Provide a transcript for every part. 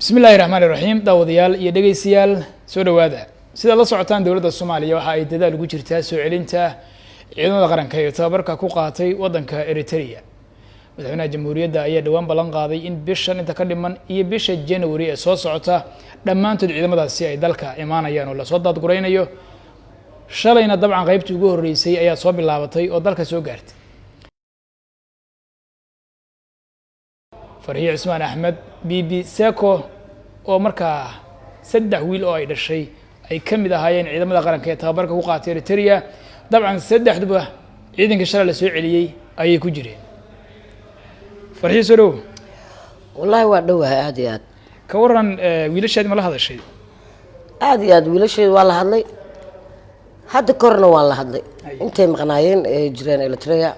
بسم الله الرحمن الرحيم داوديال iyo dhageystayaal soo dhawaada sida la socotaan dawladda Soomaaliya waxa ay dadaal ugu jirtaa soo celinta ciidamada qaranka ee tababarka ku qaatay wadanka Eritrea madaxweynaha jamhuuriyadda ayaa dhawaan ballan qaaday in bishan inta ka dhiman iyo bisha January ee soo socota dhamaantood ciidamadaasi ay dalka imaanayaan oo la soo dadguraynayo shalayna dabcan qaybtii ugu horeysay ayaa soo bilaabatay oo dalka soo gaartay فرحي عثمان أحمد بيبي ساكو oo markaa saddex wiil oo ay dhashay ay kamid ahaayeen ciidamada qaranka ee tababarka ku qaatay Eritrea dabcan saddexduba ciidanka shalay la soo celiyay ayay ku jireen farxii soo wallahi waa dhawahay aad iyo aad ka waran wiilashaad ma la hadashay aad iyo aad wiilasheed waa la hadlay hadda korna waa la hadlay intay maqnaayeen jireen Eritrea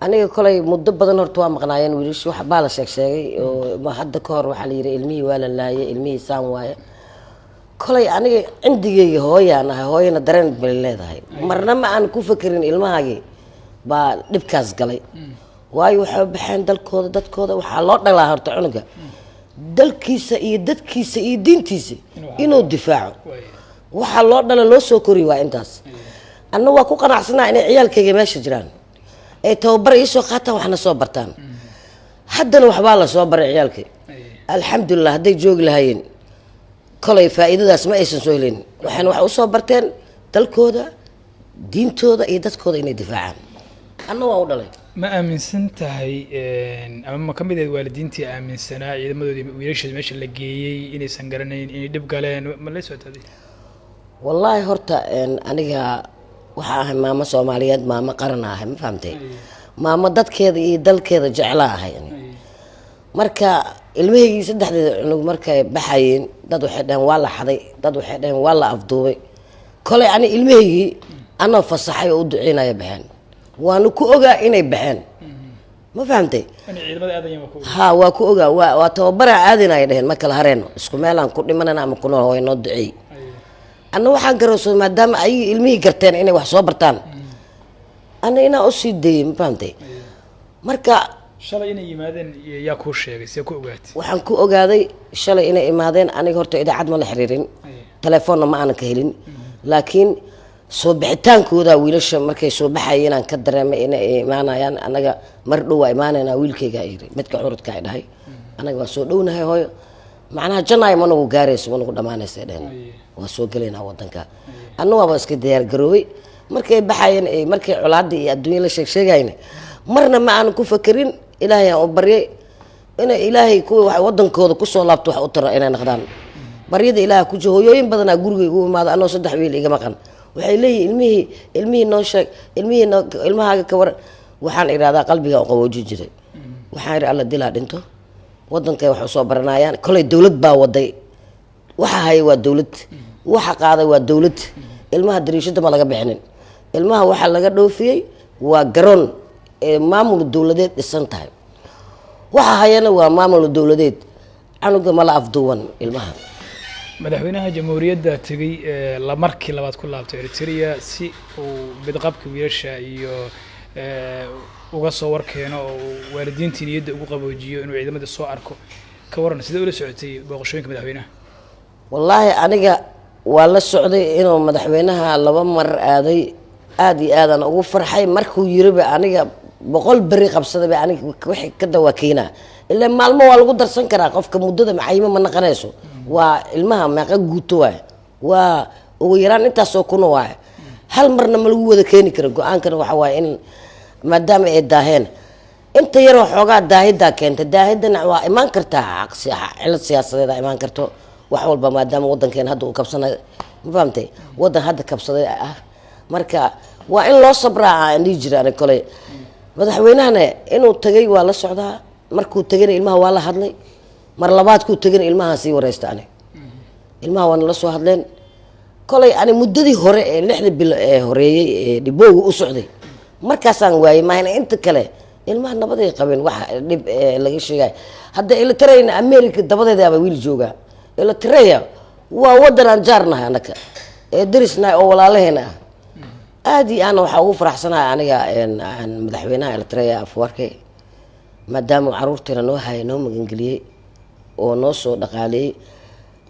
aniga kolay muddo badan horta waa maqnaayeen wiilashu wax baa la sheegay oo hadda ka hor waxa la yiri ilmihii waa la laayay ilmihii saan waaye kolay aniga cindigeyga hooyana dareen bal leedahay marna ma aan ku fakirin ilmahaagi baa dhibkaas galay waayo waxa baxeen dalkooda dadkooda waxa loo dhalaa horta cunuga dalkiisa iyo dadkiisa iyo diintiisa inuu difaaco waxa loo dhala loo soo kori waa intaas anna waa ku qanacsanaa inay ciyaalkayga meesha jiraan ay tababar isoo qaataan waxna soo bartaan haddana waxbaa la soo baray ciyaalkay alxamdulillah hadday joogi lahaayeen kolay faa'iidadaas ma aysan soo helin waxaan wax u soo barteen dalkooda diintooda iyo dadkooda inay difaacaan anna waa u dhalay ma aaminsan tahay ama ma kamid ah waalidiintii aaminsanaa ciidamadoodii wiilashada meesha la geeyay inaysan garanayn inay dib galeen ma la soo taday wallahi horta aniga waxa ahay maamo Soomaaliyeed maamo qaran ah ma fahamtay maamo dadkeeda iyo dalkeeda jecel ahay marka ilmahaygi saddexdeeda cunug markay baxayeen dad waxay dhahan waa la xaday dad waxay dhahan waa la afduubay kolay ani ilmahaygi ana fasaxay oo u duceynaya baxeen waanu ku ogaa inay baxeen ma fahamtay ciidamada aadayeen ha waa ku ogaa waa tababara aadinay dhahan ma kala hareeno isku meel aan ku dhimanana ama ku nool way noo duceey أنا waxaan garowsan maadaama ay ilmihii garteen inay wax soo bartaan ana ina u sii deeyay ma fahamtay marka shalay inay yimaadeen yaa ku sheegay si ku ogaatay waxaan ku ogaaday shalay inay imaadeen aniga horta idaacad ma la xiriirin telefoonna ma aan ka helin laakiin soo bixitaankooda wiilasha markay soo baxayeen aan ka dareemay inay imaanayaan anaga mar dhow waa imaanayna wiilkayga yiri midka curudka ay dhahay anaga waa soo dhownahay hooyo macnaha janaay ma nagu gaarayso ma nagu dhamaanayso dheen waa soo galeena wadanka anna waa iska diyaar garoobay markay baxayeen markay culaadii iyo adduunyo la sheegayeen marna ma aan ku fakirin ilaahay aan baryay in ilaahay ku wadankooda ku soo laabto wax u taro inay noqdaan baryada ilaahay ku jooyooyin badan gurigayga u imaado anoo saddex wiil iga maqan waxay leeyihiin ilmihii noo sheeg ilmahaaga ka war waxaan iraadaa qalbiga oo qaboojin jiray waxaan iri alla dilaa dhinto wadankay wax soo baranayaan kolay dawlad baa waday waxa hay waa dawlad waxa qaaday waa dawlad ilmaha dariishada ma laga bixinin ilmaha waxa laga dhoofiyay waa garoon maamul dawladeed dhisan tahay waxa hayana waa maamul dawladeed anuga ma la afduwan ilmaha madaxweynaha jamhuuriyadda tagay la markii labaad ku laabtay Eritrea si uu bidqabka wiilasha iyo uga soo warkeeno oo waalidiintii niyadda ugu qaboojiyo inuu ciidamada soo arko ka waran sida ula socotay booqashooyinka madaxweynaha wallahi aniga waa la socday inuu madaxweynaha laba mar aaday aad iyo aad aan ugu farxay markuu yiriba aniga 100 bari qabsaday aniga wixii ka dawakeena ilaa maalmo waa lagu darsan karaa qofka muddada macayimo ma naqanayso waa ilmaha meeqa guuto waa ugu yaraan intaas oo kuna waa hal marna ma lagu wada keeni karo go'aankana waxa waa in maadaama ay daaheen inta yar xoogaa daahida keenta daahidana waa iman kartaa cilad siyaasadeed iman karto wax walba maadaama wadankeena hadda uu kabsanay ma fahamtay wadan hadda kabsaday ah marka waa in loo sabraa aan jiraan kolay madaxweynahana inuu tagay waa la socdaa markuu tagay ilmaha waa la hadlay mar labaad ku tagay ilmaha si wareystaan ilmaha waan la soo hadleen kolay ani muddadii hore ee 6 bil ee horeeyay dhiboogu u socday markaasaan waayay maayna inta kale ilmaha nabaday qabeen waxa dib laga sheegay hadda Eritrea America dabadeeda aba wiil jooga Eritrea waa wadan jaarnahay anaka darisna oo walaalaheena aad iyo aan waxa ugu faraxsanahay aniga madaxweynaha Eritrea afwarkay maadaama caruurteena noo hay noo magan galiyay oo noo soo dhaqaaleeyey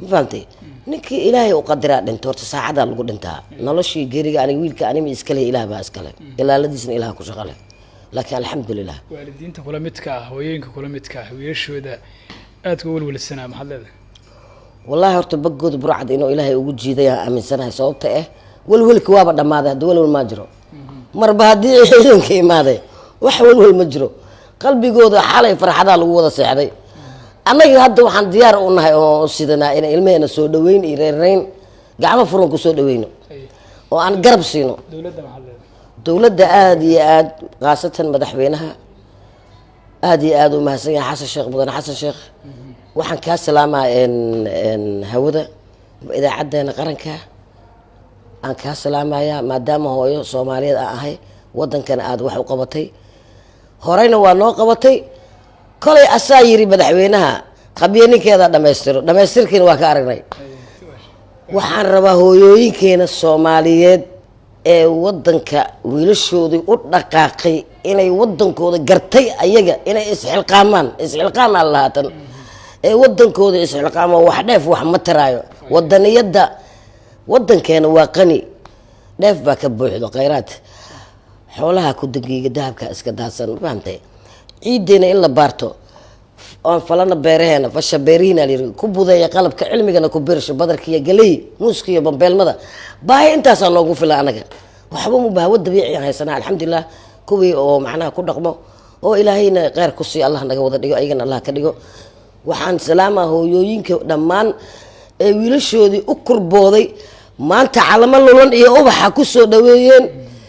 ma fahamtay ninkii ilaahay u qadiraa dhinto horta saacadaa lagu dhintaa noloshii geeriga aniga wiilka anima iskale ilaah baa iskale ilaaladiisna ilaah ku shaqale laakiin alxamdulilah waalidiinta kula midka ah hooyooyinka kula midka ah wiilashooda aadka u welwelsanaa maxaad leedahay wallaahi horta baggooda burcad inuu ilaahay ugu jiiday aan aaminsanahay sababta ah welwelka waaba dhammaaday hadda welwel maa jiro marba haddii ciidanka imaaday wax welwel ma jiro qalbigooda xalay farxadaa lagu wada seexday annaga hadda waxaan diyaar u nahay oo sidanaa in ilmaheena soo dhaweyn iyo reerayn gacmo furan ku soo dhaweyno oo aan garab siino dowladda maxaad leedahay dowladda aada iyo aada khaasatan madaxweynaha aada iyo aada u mahadsan yahay xasan sheekh mudane xasan sheekh waxaan kaa salaamaa hawada idaacadeena qaranka aan kaa salaamayaa maadaama hooyo soomaaliyeed aan ahay wadankana aada wax u qabatay horeyna waa noo qabatay kolay asaa yiri madaxweynaha qabiya ninkeeda dhamaystiro dhamaystirkiina waa ka aragnay waxaan rabaa hooyooyinkeena soomaaliyeed ee wadanka wiilashoodii u dhaqaaqay inay wadankooda gartay ayaga inay isxilqaamaan lahaatan ee wadankooda isxilqaamo wax dheef wax ma taraayo wadaniyada wadankeena waa qani dheef baa ka buuxdo khayraad xoolaha ku dagiiga dahabka iska daadsan fahamtay ciideena in la baarto oon falana beeraheena fasha beerihiina layiri ku budeeya qalabka cilmigana ku birsho badarka iyo galey muuska iyo bambeelmada baahi intaasaa noogu fila anaga waxba mu bahawo dabiici aan haysanaa alxamdulilah kuwii oo macnaha ku dhaqmo oo ilaahayna kheyr ku sii allah naga wada dhigo ayagana allah ka dhigo waxaan salaamaa hooyooyinka dhammaan ee wiilashoodii u kurbooday maanta calamo lulan iyo ubaxa ku soo dhaweeyeen